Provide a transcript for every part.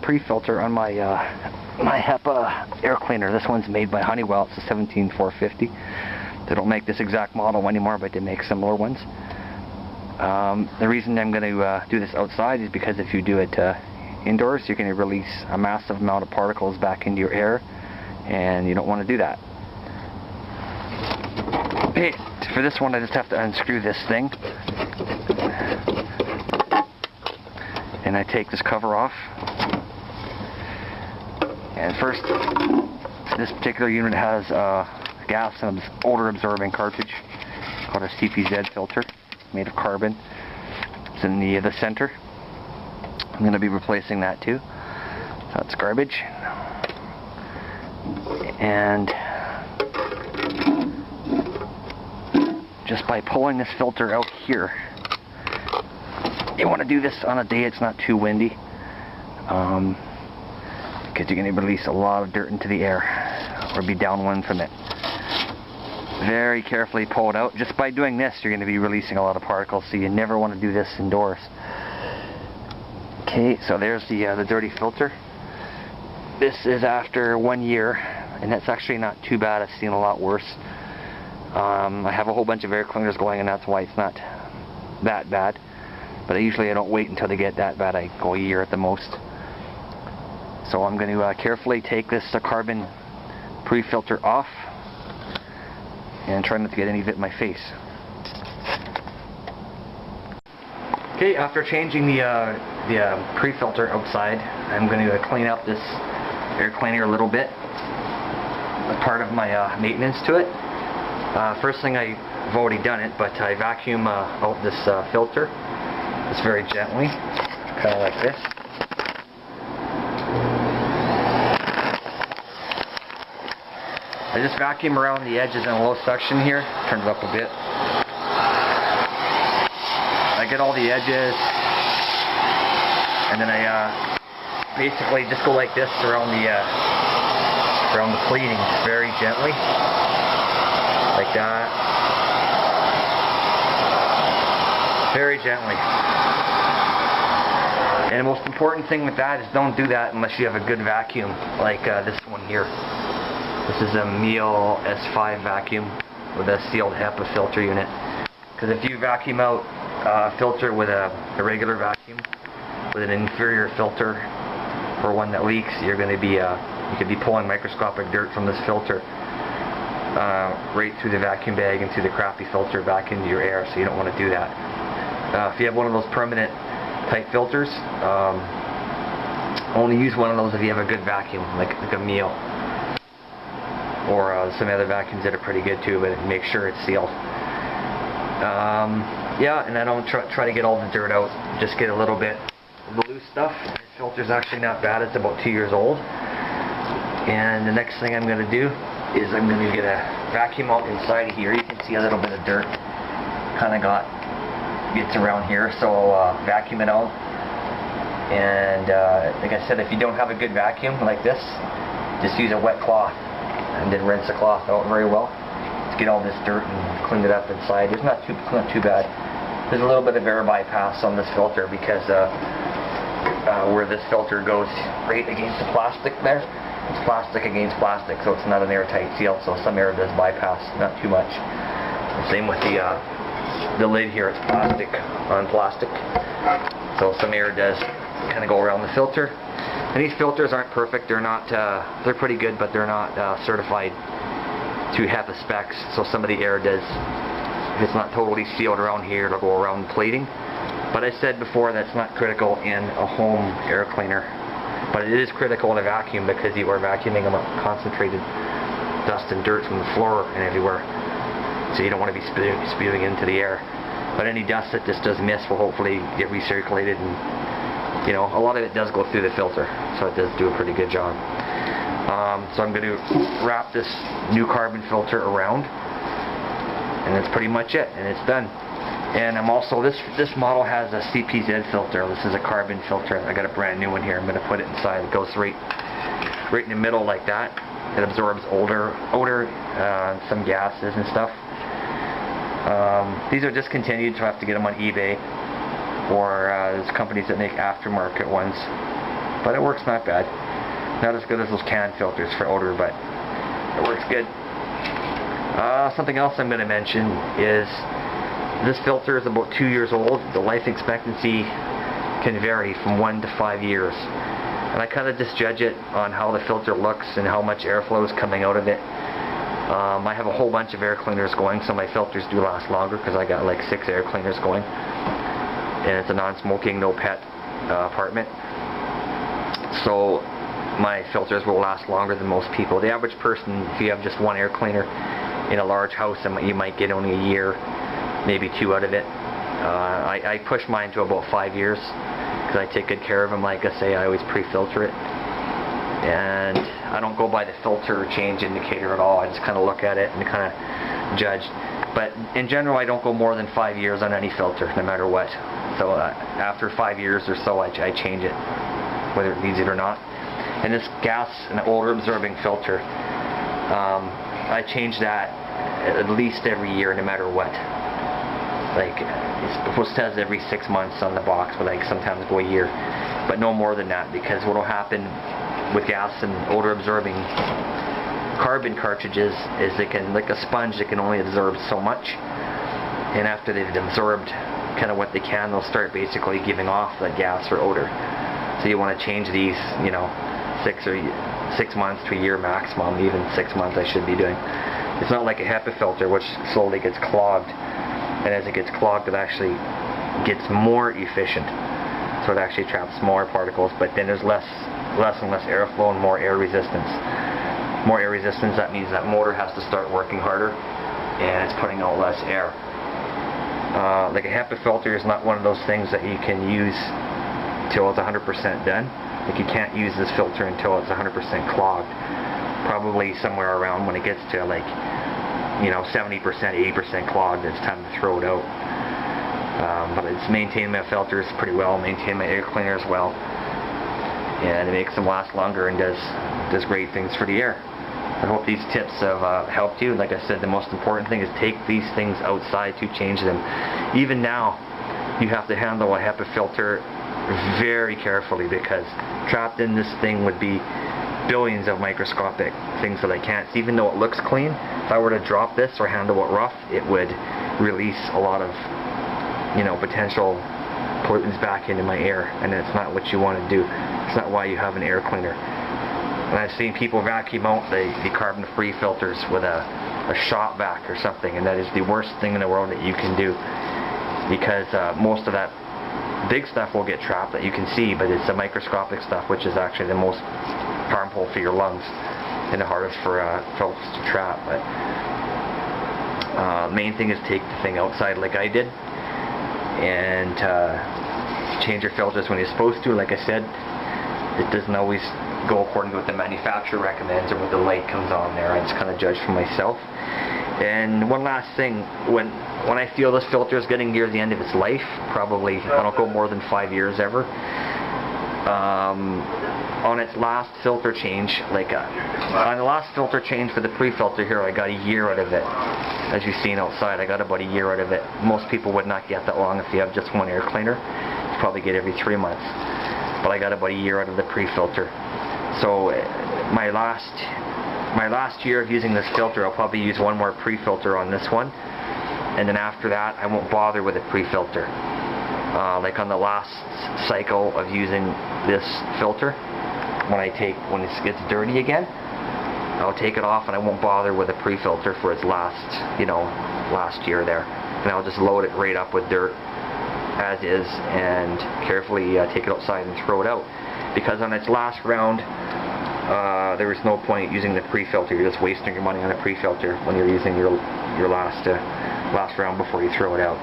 pre-filter on my my HEPA air cleaner. This one's made by Honeywell. It's a 17450. They don't make this exact model anymore, but they make similar ones. The reason I'm going to do this outside is because if you do it indoors, you're going to release a massive amount of particles back into your air, and you don't want to do that. Okay, for this one I just have to unscrew this thing, and I take this cover off. And first, this particular unit has a gas and odor absorbing cartridge called a CPZ filter, made of carbon. It's in the center. I'm going to be replacing that too. So it's garbage. And just by pulling this filter out here, you want to do this on a day it's not too windy, because you're going to release a lot of dirt into the air or be downwind from it. Very carefully pull it out. Just by doing this, you're going to be releasing a lot of particles, so you never want to do this indoors. Okay, so there's the dirty filter. This is after 1 year, and that's actually not too bad. I've seen a lot worse. I have a whole bunch of air cleaners going, and that's why it's not that bad. But I don't wait until they get that bad. I go a year at the most. So I'm going to carefully take this carbon pre-filter off and try not to get any of it in my face. Okay, after changing the pre-filter outside, I'm going to clean up this air cleaner a little bit as part of my maintenance to it. First thing, I've already done it, but I vacuum out this filter just very gently, kind of like this. I just vacuum around the edges in a low suction here, turn it up a bit. I get all the edges, and then I basically just go like this around the pleating, very gently, like that, very gently. And the most important thing with that is don't do that unless you have a good vacuum, like this one here. This is a Meal S5 vacuum with a sealed HEPA filter unit. Because if you vacuum out a filter with a regular vacuum, with an inferior filter, or one that leaks, you're going to be you could be pulling microscopic dirt from this filter right through the vacuum bag and through the crappy filter back into your air. So you don't want to do that. If you have one of those permanent type filters, only use one of those if you have a good vacuum, like a Meal, or some other vacuums that are pretty good too, but make sure it's sealed. Yeah, and I don't try to get all the dirt out, just get a little bit of the loose stuff. This filter's actually not bad, it's about 2 years old. And the next thing I'm going to do is I'm going to get a vacuum out inside of here. You can see a little bit of dirt kind of gets around here, so I'll vacuum it out. And like I said, if you don't have a good vacuum like this, just use a wet cloth and then rinse the cloth out very well to get all this dirt and clean it up inside. It's not too bad. There's a little bit of air bypass on this filter because where this filter goes right against the plastic there, it's plastic against plastic, so it's not an airtight seal, so some air does bypass, not too much. Same with the lid here, it's plastic on plastic, so some air does kind of go around the filter. And these filters aren't perfect, they're not, they're pretty good, but they're not certified to HEPA specs, so some of the air does, if it's not totally sealed around here, it'll go around the plating. But I said before, that's not critical in a home air cleaner. But it is critical in a vacuum because you are vacuuming up concentrated dust and dirt from the floor and everywhere. So you don't want to be spewing into the air. But any dust that just does miss will hopefully get recirculated, and you know, a lot of it does go through the filter, so it does do a pretty good job. So I'm going to wrap this new carbon filter around, and that's pretty much it, and it's done. And I'm also, this model has a CPZ filter. This is a carbon filter. I got a brand new one here. I'm going to put it inside. It goes right in the middle like that. It absorbs odor, some gases and stuff. These are discontinued, so I have to get them on eBay, or there's companies that make aftermarket ones. but it works not bad. Not as good as those can filters for odor, but it works good. Something else I'm going to mention is this filter is about 2 years old. The life expectancy can vary from 1 to 5 years. And I kind of just judge it on how the filter looks and how much airflow is coming out of it. I have a whole bunch of air cleaners going, so my filters do last longer because I got like 6 air cleaners going. And it's a non-smoking, no pet apartment. So my filters will last longer than most people. The average person, if you have just one air cleaner in a large house, you might get only a year, maybe 2 out of it. I push mine to about 5 years because I take good care of them. Like I say, I always pre-filter it. And I don't go by the filter change indicator at all. I just kind of look at it and kind of judge. But in general, I don't go more than 5 years on any filter, no matter what. So after 5 years or so, I change it, whether it needs it or not. And this gas and odor absorbing filter, I change that at least every year, no matter what. Like, it says every 6 months on the box, but I sometimes go a year. But no more than that, because what will happen with gas and odor absorbing carbon cartridges is they can, like a sponge, it can only absorb so much. And after they've absorbed kind of what they can, they'll start basically giving off the gas or odor. So you want to change these, you know, 6 months to a year maximum. Even 6 months I should be doing. It's not like a HEPA filter, which slowly gets clogged. And as it gets clogged, it actually gets more efficient. So it actually traps more particles, but then there's less and less airflow and more air resistance. More air resistance, that means that motor has to start working harder, and it's putting out less air. Like a HEPA filter is not one of those things that you can use till it's 100% done. Like, you can't use this filter until it's 100% clogged. Probably somewhere around when it gets to, like, you know, 70%, 80% clogged, it's time to throw it out. But it's maintained my filters pretty well, maintained my air cleaners well, and it makes them last longer and does great things for the air. I hope these tips have helped you. Like I said, the most important thing is take these things outside to change them. Even now, you have to handle a HEPA filter very carefully, because trapped in this thing would be billions of microscopic things that I can't see. Even though it looks clean, if I were to drop this or handle it rough, it would release a lot of, you know, potential pollutants back into my air, and it's not what you want to do. It's not why you have an air cleaner. And I've seen people vacuum out the carbon-free filters with a shop vac or something, and that is the worst thing in the world that you can do, because most of that big stuff will get trapped that you can see, but it's the microscopic stuff which is actually the most harmful for your lungs and the hardest for filters to trap. But main thing is take the thing outside like I did, and change your filters when you're supposed to. Like I said, it doesn't always go according to what the manufacturer recommends or what the light comes on there. I just kind of judge for myself. And one last thing, when I feel this filter is getting near the end of its life, probably I don't go more than 5 years ever. On its last filter change, on the last filter change for the pre-filter here, I got a year out of it. As you've seen outside, I got about a year out of it. Most people would not get that long if you have just one air cleaner. You probably get every 3 months. But I got about a year out of the pre-filter. So my last year of using this filter, I'll probably use one more pre-filter on this one, and then after that I won't bother with a pre-filter. Like on the last cycle of using this filter, when it gets dirty again, I'll take it off and I won't bother with a pre-filter for its last year there, and I'll just load it right up with dirt as is and carefully take it outside and throw it out. Because on its last round, there is no point using the pre-filter. You're just wasting your money on a pre-filter when you're using your last round before you throw it out.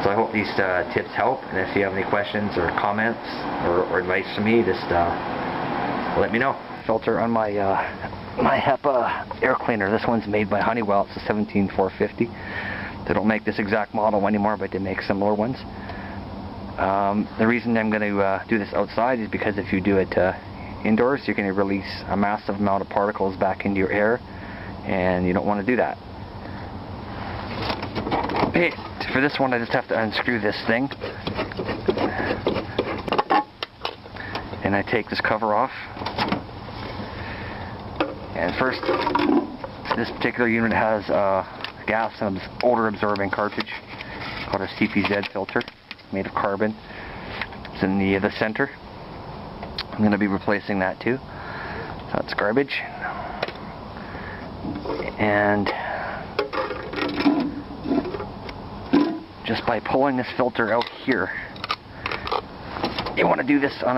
So I hope these tips help, and if you have any questions or comments or advice for me, just let me know. Filter on my my HEPA air cleaner. This one's made by Honeywell. It's a 17450. They don't make this exact model anymore, but they make similar ones. The reason I'm going to do this outside is because if you do it indoors, you're going to release a massive amount of particles back into your air, and you don't want to do that. Okay, for this one I just have to unscrew this thing, and I take this cover off. And first, this particular unit has a gas and odor absorbing cartridge called a CPZ filter, made of carbon. It's in the center. I'm going to be replacing that too. So that's garbage. And just by pulling this filter out here, you want to do this on a